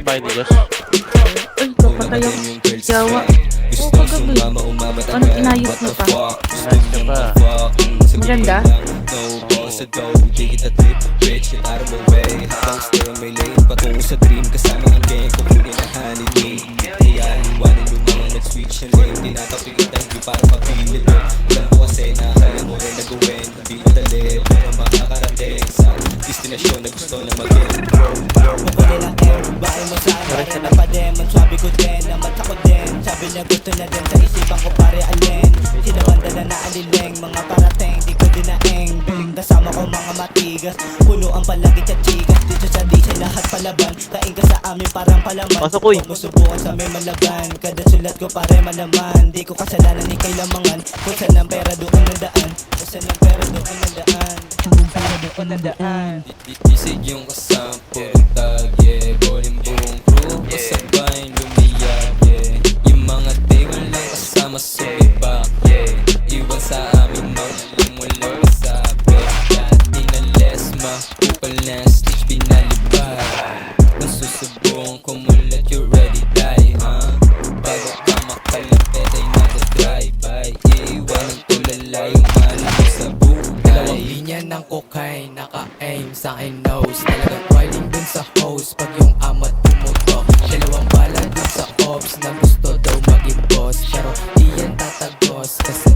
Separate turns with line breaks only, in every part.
bahay ni Josh.
Ay, kapatay ako. Yawa. Oo, kagabi. Anong inayos mo pa?
Ayos ka pa.
Maganda?
Patungo sa dream kasama ang gang ko kung hinahanid mo. Kaya iwanan yung mga nag-switch na lane. Tinatapitan hindi para papilit mo. Alam ko kasi na kaya mo rin nagawin. Hindi madali pero makakarating sa destinasyon na gusto na mag-get. Mapali lang bahay mo sa akin na pa-demon. Sabi ko din na mata ko din. Sabi niya gusto na din sa isipan ko pare alin. Sinabanda na naaliling mga parating di ko dinaing. Biling kasama ko mga matigas. Puno ang palagit at chigas. Dito sa di lahat palaban. Kain ka sa amin parang palaman.
Pasok ko eh.
Musubukan sa may malaban. Kada sulat ko pare malaman. Di ko kasalanan ni kailamangan. Kung saan ang pera doon ang daan. Kung saan ang pera doon ang daan. Kung ang pera doon ang daan. Isig yung kasama puro tag yeah. Boling buong crew kasabay lumiyag yeah. Yung mga table lang kasama subibak yeah. Iwan sa amin no. Lumulog sa dati na lesma. Kupal na stitch binalibag. Masusubong kumulat you ready die huh? Bago ka makalapit ay nag-drive-by. Iiwan ang tulala yung malam mo sa buhay. Dalawang linya ng cocaine naka-aim sa akin nose. Talagang whiling dun sa host pag yung amat tumuto. Dalawang bala dun sa ops na gusto daw maging boss. Pero di yan tatagos kasi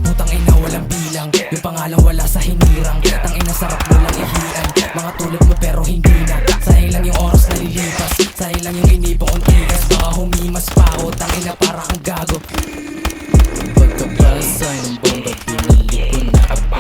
putang ina walang bilang. Yung pangalan wala sa hinirang. Tang ina sarap mo lang ihian. Mga tulad mo pero hindi na. Sayang lang yung oras na lilipas. Sayang lang yung inipong tigas. Baka humimas pa ako. Tang ina para kang gago.
Pagkapasay ng bomba pinali ko na ako.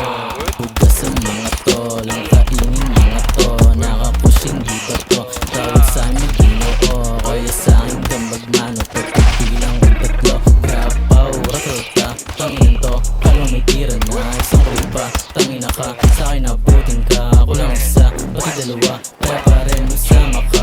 Hugas sa mga to. Lang kainin mga to. Nakapushing di ba to. Tawag sa amin ginoo. Kaya sa akin ka magmano. Pagkabilang ang tatlo. Grapaw, ratota. Tangin to. Kalong may tira na. Isang kulit pa. Tangina ka. Sa akin nabuting ka. Ako lang isa. Pati dalawa. Kaya pa rin masama ka.